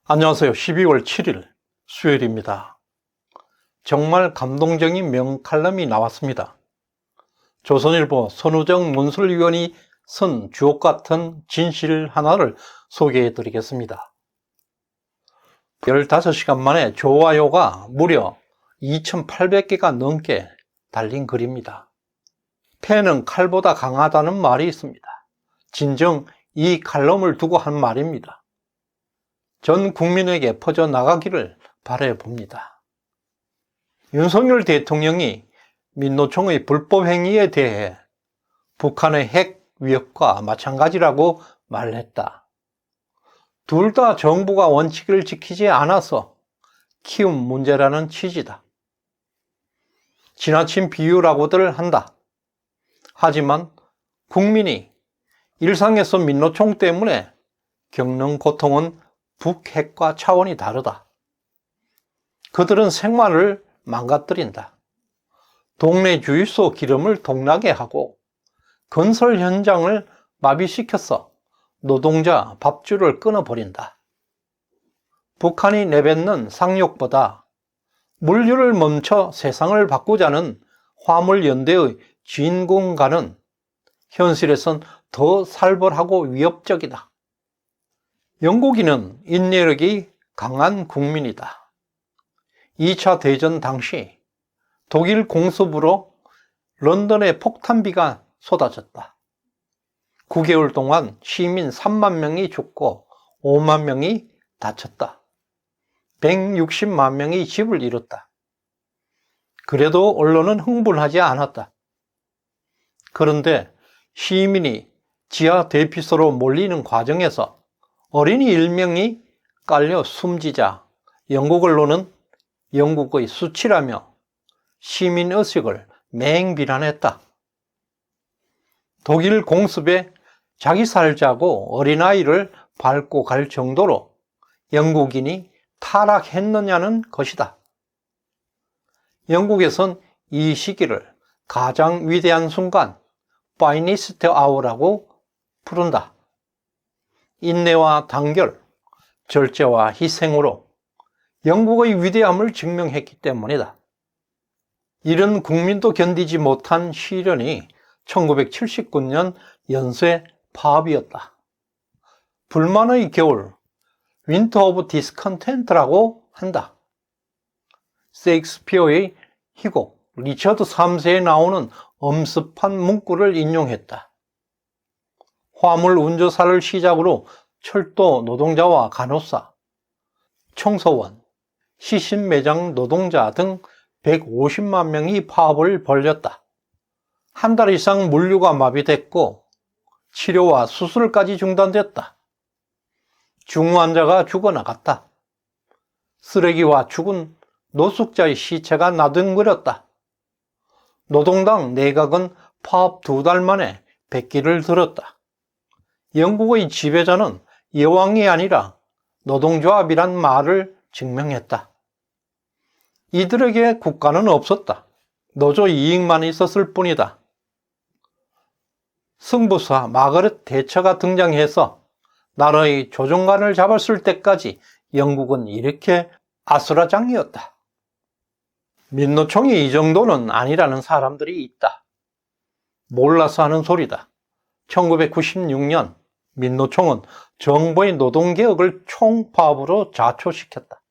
안녕하세요. 12월 7일 수요일입니다. 정말 감동적인 명칼럼이 나왔습니다. 조선일보 손우정 논술위원이 쓴 주옥같은 진실 하나를 소개해 드리겠습니다. 15시간 만에 좋아요가 무려 2,800개가 넘게 달린 글입니다. 패는 칼보다 강하다는 말이 있습니다. 진정 이 칼럼을 두고 한 말입니다. 전 국민에게 퍼져나가기를 바라봅니다. 윤석열 대통령이 민노총의 불법 행위에 대해 북한의 핵 위협과 마찬가지라고 말했다. 둘 다 정부가 원칙을 지키지 않아서 키운 문제라는 취지다. 지나친 비유라고들 한다. 하지만 국민이 일상에서 민노총 때문에 겪는 고통은 북핵과 차원이 다르다. 그들은 생활을 망가뜨린다. 동네 주유소 기름을 동나게 하고 건설 현장을 마비시켜서 노동자 밥줄을 끊어버린다. 북한이 내뱉는 상욕보다 물류를 멈춰 세상을 바꾸자는 화물연대의 진군가는 현실에선 더 살벌하고 위협적이다. 영국인은 인내력이 강한 국민이다. 2차 대전 당시 독일 공습으로 런던에 폭탄비가 쏟아졌다. 9개월 동안 시민 3만 명이 죽고 5만 명이 다쳤다. 160만 명이 집을 잃었다. 그래도 언론은 흥분하지 않았다. 그런데 시민이 지하 대피소로 몰리는 과정에서 어린이 1명이 깔려 숨지자 영국 언론은 영국의 수치라며 시민의식을 맹비난했다. 독일 공습에 자기 살자고 어린아이를 밟고 갈 정도로 영국인이 타락했느냐는 것이다. 영국에선 이 시기를 가장 위대한 순간, 파이니스트 아워라고 부른다. 인내와 단결, 절제와 희생으로 영국의 위대함을 증명했기 때문이다. 이런 국민도 견디지 못한 시련이 1979년 연쇄 파업이었다. 불만의 겨울, 윈터 오브 디스컨텐트라고 한다. 셰익스피어의 희곡 리처드 3세에 나오는 엄습한 문구를 인용했다. 화물 운조사를 시작으로 철도 노동자와 간호사, 청소원, 시신 매장 노동자 등 150만 명이 파업을 벌였다. 한 달 이상 물류가 마비됐고 치료와 수술까지 중단됐다. 중환자가 죽어나갔다. 쓰레기와 죽은 노숙자의 시체가 나뒹굴었다. 노동당 내각은 파업 2달 만에 백기를 들었다. 영국의 지배자는 여왕이 아니라 노동조합이란 말을 증명했다. 이들에게 국가는 없었다. 노조 이익만 있었을 뿐이다. 승부사 마거렛 대처가 등장해서 나라의 조종관을 잡았을 때까지 영국은 이렇게 아수라장이었다. 민노총이 이 정도는 아니라는 사람들이 있다. 몰라서 하는 소리다. 1996년 민노총은 정부의 노동개혁을 총파업으로 자초시켰다.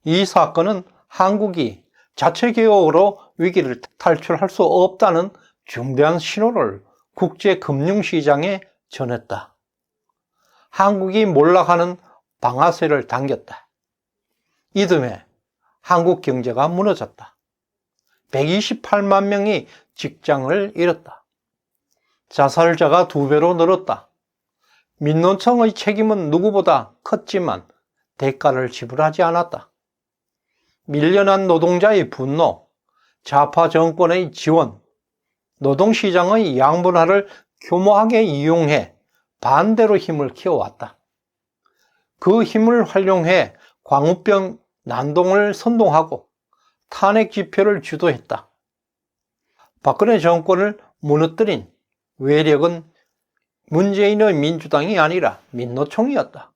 이 사건은 한국이 자체개혁으로 위기를 탈출할 수 없다는 중대한 신호를 국제금융시장에 전했다. 한국이 몰락하는 방아쇠를 당겼다. 이듬해 한국 경제가 무너졌다. 128만 명이 직장을 잃었다. 자살자가 2배로 늘었다. 민노총의 책임은 누구보다 컸지만 대가를 지불하지 않았다. 밀려난 노동자의 분노, 좌파 정권의 지원, 노동시장의 양분화를 교모하게 이용해 반대로 힘을 키워왔다. 그 힘을 활용해 광우병 난동을 선동하고 탄핵 집회를 주도했다. 박근혜 정권을 무너뜨린 외력은 문재인의 민주당이 아니라 민노총이었다.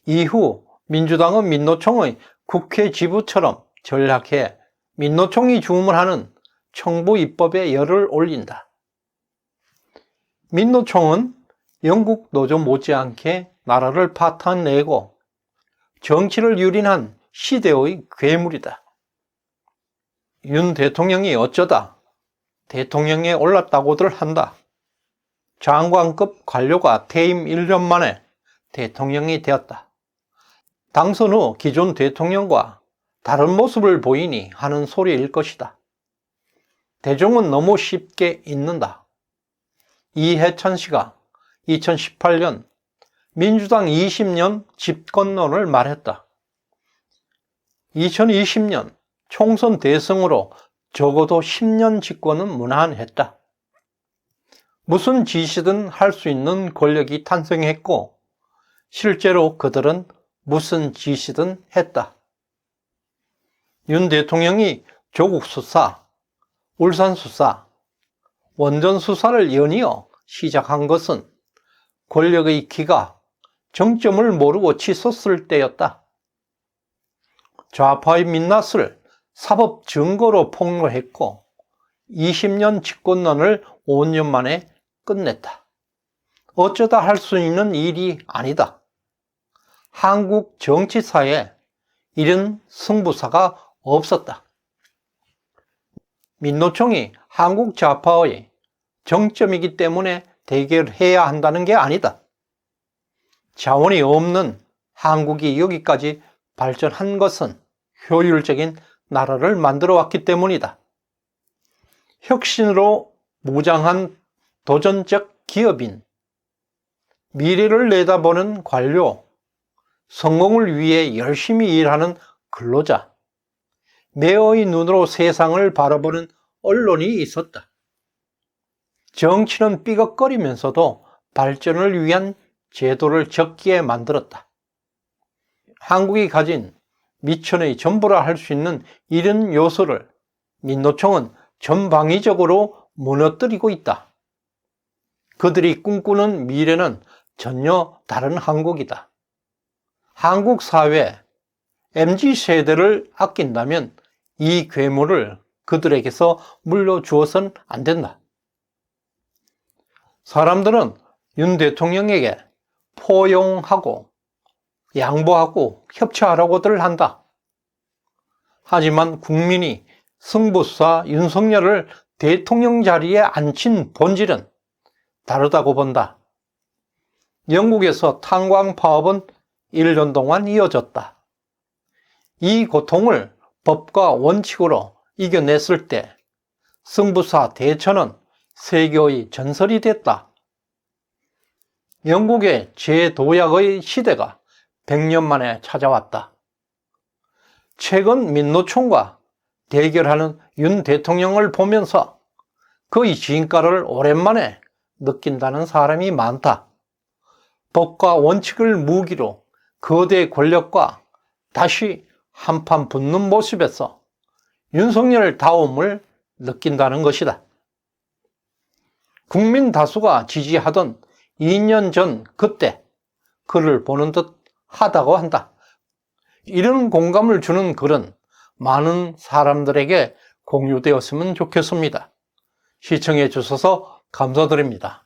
이후 민주당은 민노총의 국회 지부처럼 전략해 민노총이 주문하는 청부 입법에 열을 올린다. 민노총은 영국 노조 못지않게 나라를 파탄내고 정치를 유린한 시대의 괴물이다. 윤 대통령이 어쩌다 대통령에 올랐다고들 한다. 장관급 관료가 퇴임 1년 만에 대통령이 되었다. 당선 후 기존 대통령과 다른 모습을 보이니 하는 소리일 것이다. 대중은 너무 쉽게 잊는다. 이해찬 씨가 2018년 민주당 20년 집권론을 말했다. 2020년 총선 대승으로 적어도 10년 집권은 무난했다. 무슨 짓이든 할 수 있는 권력이 탄생했고 실제로 그들은 무슨 짓이든 했다. 윤 대통령이 조국 수사, 울산 수사, 원전 수사를 연이어 시작한 것은 권력의 기가 정점을 모르고 치솟을 때였다. 좌파의 민낯을 사법 증거로 폭로했고 20년 집권론을 5년 만에 끝냈다. 어쩌다 할 수 있는 일이 아니다. 한국 정치사에 이런 승부사가 없었다. 민노총이 한국 좌파의 정점이기 때문에 대결해야 한다는 게 아니다. 자원이 없는 한국이 여기까지 발전한 것은 효율적인 나라를 만들어 왔기 때문이다. 혁신으로 무장한 도전적 기업인, 미래를 내다보는 관료, 성공을 위해 열심히 일하는 근로자, 매어의 눈으로 세상을 바라보는 언론이 있었다. 정치는 삐걱거리면서도 발전을 위한 제도를 적기에 만들었다. 한국이 가진 미천의 전부라 할 수 있는 이런 요소를 민노총은 전방위적으로 무너뜨리고 있다. 그들이 꿈꾸는 미래는 전혀 다른 한국이다. 한국 사회, MZ세대를 아낀다면 이 괴물을 그들에게서 물려주어선 안 된다. 사람들은 윤 대통령에게 포용하고 양보하고 협치하라고들 한다. 하지만 국민이 승부사 윤석열을 대통령 자리에 앉힌 본질은 다르다고 본다. 영국에서 탄광 파업은 1년 동안 이어졌다. 이 고통을 법과 원칙으로 이겨냈을 때 승부사 대처는 세계의 전설이 됐다. 영국의 제도약의 시대가 100년 만에 찾아왔다. 최근 민노총과 대결하는 윤 대통령을 보면서 그의 진가를 오랜만에 느낀다는 사람이 많다. 법과 원칙을 무기로 거대 권력과 다시 한판 붙는 모습에서 윤석열다움을 느낀다는 것이다. 국민 다수가 지지하던 2년 전 그때 그를 보는 듯 하다고 한다. 이런 공감을 주는 글은 많은 사람들에게 공유되었으면 좋겠습니다. 시청해 주셔서 감사드립니다.